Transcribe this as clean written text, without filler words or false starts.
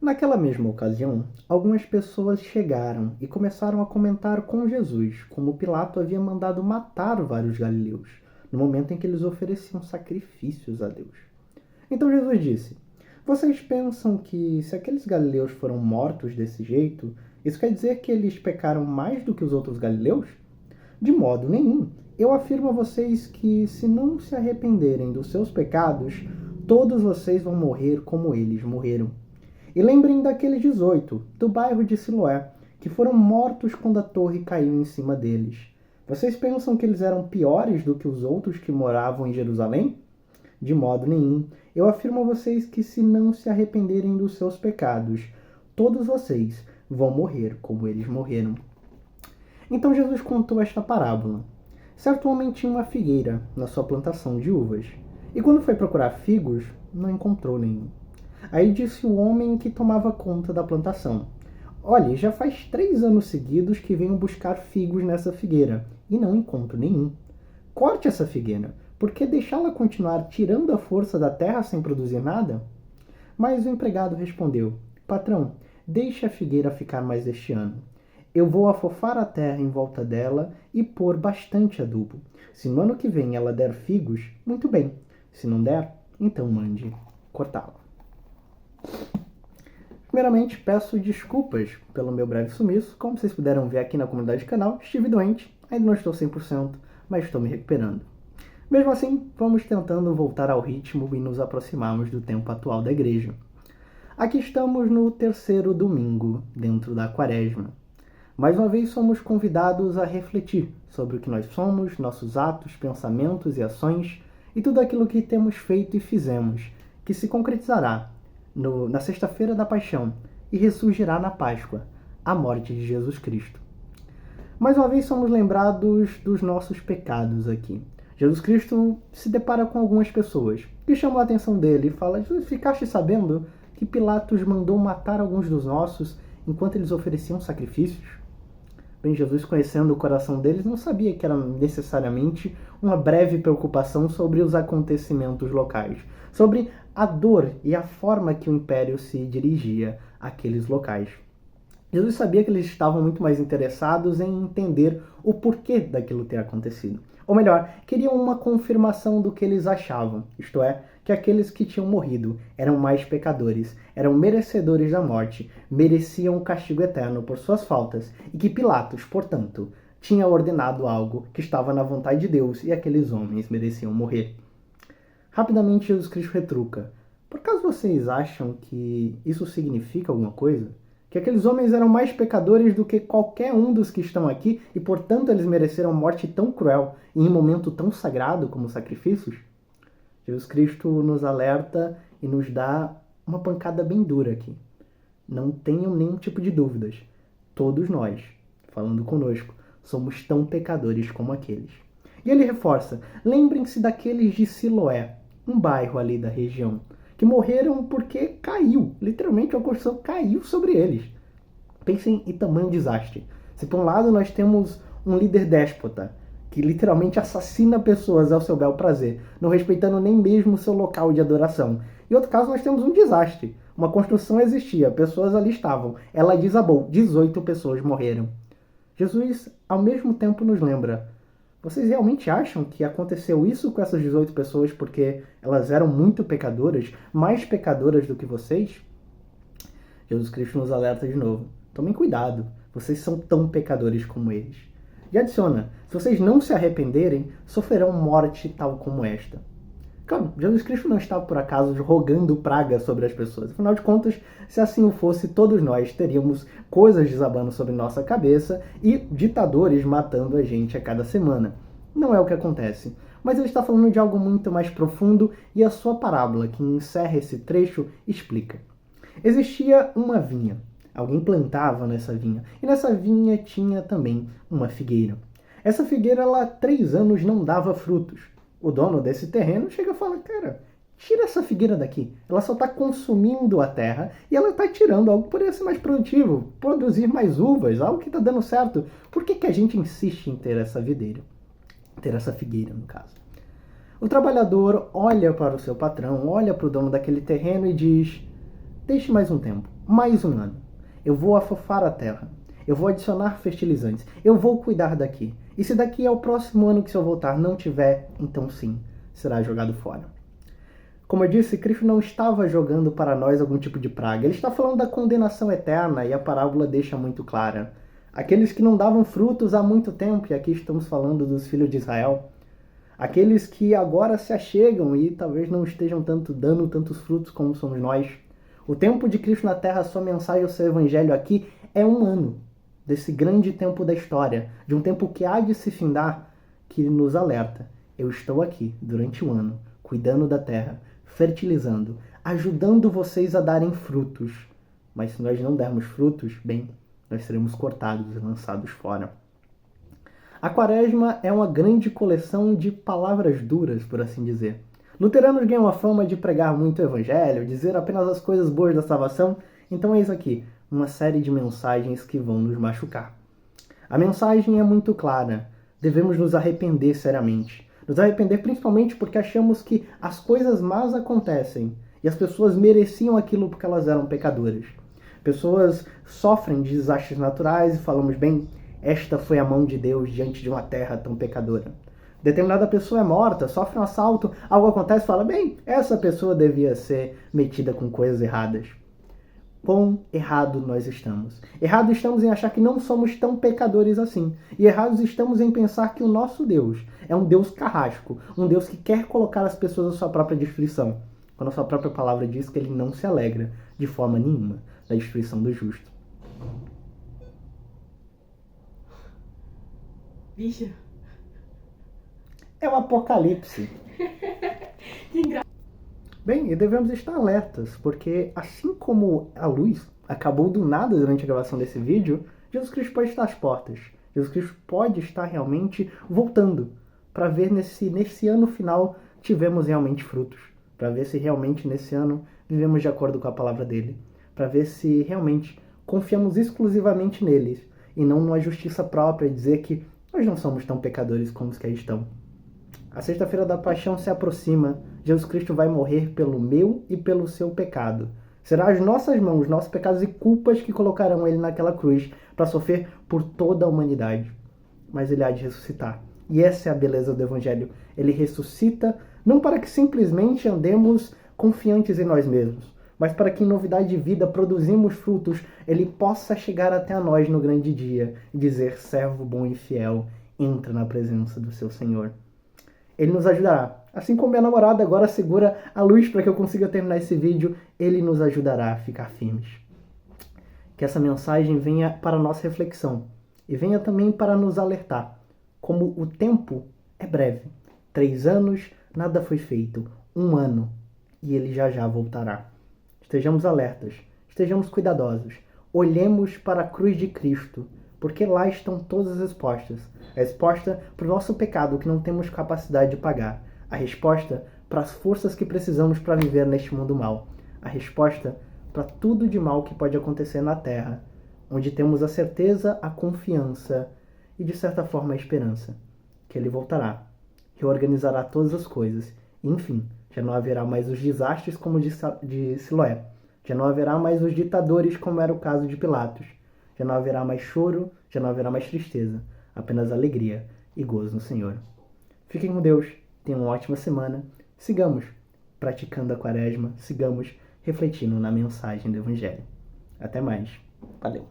Naquela mesma ocasião, algumas pessoas chegaram e começaram a comentar com Jesus como Pilato havia mandado matar vários galileus, no momento em que eles ofereciam sacrifícios a Deus. Então Jesus disse: Vocês pensam que se aqueles galileus foram mortos desse jeito, isso quer dizer que eles pecaram mais do que os outros galileus? De modo nenhum. Eu afirmo a vocês que, se não se arrependerem dos seus pecados, todos vocês vão morrer como eles morreram. E lembrem daqueles 18, do bairro de Siloé, que foram mortos quando a torre caiu em cima deles. Vocês pensam que eles eram piores do que os outros que moravam em Jerusalém? De modo nenhum. Eu afirmo a vocês que, se não se arrependerem dos seus pecados, todos vocês vão morrer como eles morreram. Então Jesus contou esta parábola. Certo homem tinha uma figueira na sua plantação de uvas, e quando foi procurar figos, não encontrou nenhum. Aí disse o homem que tomava conta da plantação: Olhe, já faz 3 anos seguidos que venho buscar figos nessa figueira, e não encontro nenhum. Corte essa figueira, porque deixá-la continuar tirando a força da terra sem produzir nada? Mas o empregado respondeu: Patrão, deixe a figueira ficar mais este ano. Eu vou afofar a terra em volta dela e pôr bastante adubo. Se no ano que vem ela der figos, muito bem. Se não der, então mande cortá-la. Primeiramente, peço desculpas pelo meu breve sumiço. Como vocês puderam ver aqui na comunidade do canal, estive doente, ainda não estou 100%, mas estou me recuperando. Mesmo assim, vamos tentando voltar ao ritmo e nos aproximarmos do tempo atual da igreja. Aqui estamos no 3º domingo, dentro da Quaresma. Mais uma vez somos convidados a refletir sobre o que nós somos, nossos atos, pensamentos e ações, e tudo aquilo que temos feito e fizemos, que se concretizará na Sexta-feira da Paixão e ressurgirá na Páscoa, a morte de Jesus Cristo. Mais uma vez somos lembrados dos nossos pecados aqui. Jesus Cristo se depara com algumas pessoas que chamam a atenção dele e fala: Ficaste sabendo que Pilatos mandou matar alguns dos nossos enquanto eles ofereciam sacrifícios? Bem, Jesus, conhecendo o coração deles, não sabia que era necessariamente uma breve preocupação sobre os acontecimentos locais, sobre a dor e a forma que o império se dirigia àqueles locais. Jesus sabia que eles estavam muito mais interessados em entender o porquê daquilo ter acontecido. Ou melhor, queriam uma confirmação do que eles achavam, isto é, que aqueles que tinham morrido eram mais pecadores, eram merecedores da morte, mereciam o castigo eterno por suas faltas, e que Pilatos, portanto, tinha ordenado algo que estava na vontade de Deus e aqueles homens mereciam morrer. Rapidamente Jesus Cristo retruca: Por acaso vocês acham que isso significa alguma coisa? Que aqueles homens eram mais pecadores do que qualquer um dos que estão aqui e, portanto, eles mereceram morte tão cruel e em um momento tão sagrado como sacrifícios? Jesus Cristo nos alerta e nos dá uma pancada bem dura aqui. Não tenham nenhum tipo de dúvidas. Todos nós, falando conosco, somos tão pecadores como aqueles. E ele reforça: lembrem-se daqueles de Siloé, um bairro ali da região, que morreram porque caiu. Literalmente, a construção caiu sobre eles. Pensem em tamanho desastre. Se por um lado nós temos um líder déspota, que literalmente assassina pessoas ao seu bel prazer, não respeitando nem mesmo o seu local de adoração. Em outro caso, nós temos um desastre. Uma construção existia, pessoas ali estavam. Ela desabou, 18 pessoas morreram. Jesus, ao mesmo tempo, nos lembra: vocês realmente acham que aconteceu isso com essas 18 pessoas porque elas eram muito pecadoras, mais pecadoras do que vocês? Jesus Cristo nos alerta de novo: tomem cuidado, vocês são tão pecadores como eles. E adiciona: se vocês não se arrependerem, sofrerão morte tal como esta. Claro, Jesus Cristo não está por acaso rogando praga sobre as pessoas. Afinal de contas, se assim o fosse, todos nós teríamos coisas desabando sobre nossa cabeça e ditadores matando a gente a cada semana. Não é o que acontece. Mas ele está falando de algo muito mais profundo e a sua parábola, que encerra esse trecho, explica. Existia uma vinha. Alguém plantava nessa vinha. E nessa vinha tinha também uma figueira. Essa figueira, ela há 3 anos não dava frutos. O dono desse terreno chega e fala: cara, tira essa figueira daqui. Ela só está consumindo a terra e ela está tirando algo que poderia ser mais produtivo, produzir mais uvas, algo que está dando certo. Por que a gente insiste em ter essa videira? Ter essa figueira, no caso. O trabalhador olha para o seu patrão, olha para o dono daquele terreno e diz: Deixe mais um tempo, mais um ano. Eu vou afofar a terra. Eu vou adicionar fertilizantes. Eu vou cuidar daqui. E se daqui ao próximo ano que seu voltar não tiver, então sim, será jogado fora. Como eu disse, Cristo não estava jogando para nós algum tipo de praga. Ele está falando da condenação eterna e a parábola deixa muito clara. Aqueles que não davam frutos há muito tempo, e aqui estamos falando dos filhos de Israel, aqueles que agora se achegam e talvez não estejam dando tantos frutos como somos nós. O tempo de Cristo na Terra, a sua mensagem, o seu evangelho aqui é um ano desse grande tempo da história, de um tempo que há de se findar, que nos alerta. Eu estou aqui durante um ano, cuidando da terra, fertilizando, ajudando vocês a darem frutos. Mas se nós não dermos frutos, bem, nós seremos cortados e lançados fora. A Quaresma é uma grande coleção de palavras duras, por assim dizer. Luteranos ganham a fama de pregar muito o evangelho, dizer apenas as coisas boas da salvação, então eis aqui uma série de mensagens que vão nos machucar. A mensagem é muito clara. Devemos nos arrepender seriamente. Nos arrepender principalmente porque achamos que as coisas más acontecem e as pessoas mereciam aquilo porque elas eram pecadoras. Pessoas sofrem de desastres naturais e falamos, bem, esta foi a mão de Deus diante de uma terra tão pecadora. Determinada pessoa é morta, sofre um assalto, algo acontece e fala, bem, essa pessoa devia ser metida com coisas erradas. Quão errado nós estamos. Errado estamos em achar que não somos tão pecadores assim. E errados estamos em pensar que o nosso Deus é um Deus carrasco, um Deus que quer colocar as pessoas à sua própria destruição, quando a sua própria palavra diz que ele não se alegra de forma nenhuma da destruição do justo. Bicho. É o Apocalipse. Que engraçado. Bem, e devemos estar alertas, porque assim como a luz acabou do nada durante a gravação desse vídeo, Jesus Cristo pode estar às portas. Jesus Cristo pode estar realmente voltando, para ver nesse ano final tivemos realmente frutos, para ver se realmente nesse ano vivemos de acordo com a palavra dele, para ver se realmente confiamos exclusivamente neles e não numa justiça própria e dizer que nós não somos tão pecadores como os que aí estão. A sexta-feira da paixão se aproxima. Jesus Cristo vai morrer pelo meu e pelo seu pecado. Será as nossas mãos, nossos pecados e culpas que colocarão ele naquela cruz para sofrer por toda a humanidade. Mas ele há de ressuscitar. E essa é a beleza do Evangelho. Ele ressuscita não para que simplesmente andemos confiantes em nós mesmos, mas para que em novidade de vida produzimos frutos, ele possa chegar até a nós no grande dia e dizer, servo bom e fiel, entra na presença do seu Senhor. Ele nos ajudará. Assim como minha namorada agora segura a luz para que eu consiga terminar esse vídeo, ele nos ajudará a ficar firmes. Que essa mensagem venha para a nossa reflexão e venha também para nos alertar. Como o tempo é breve. 3 anos, nada foi feito. 1 ano, e ele já voltará. Estejamos alertas, estejamos cuidadosos. Olhemos para a cruz de Cristo, porque lá estão todas as respostas. A resposta para o nosso pecado que não temos capacidade de pagar. A resposta para as forças que precisamos para viver neste mundo mal. A resposta para tudo de mal que pode acontecer na Terra, onde temos a certeza, a confiança e, de certa forma, a esperança. Que ele voltará, reorganizará todas as coisas. E, enfim, já não haverá mais os desastres como de Siloé. Já não haverá mais os ditadores como era o caso de Pilatos. Já não haverá mais choro, já não haverá mais tristeza. Apenas alegria e gozo no Senhor. Fiquem com Deus, tenham uma ótima semana. Sigamos praticando a Quaresma, sigamos refletindo na mensagem do Evangelho. Até mais. Valeu.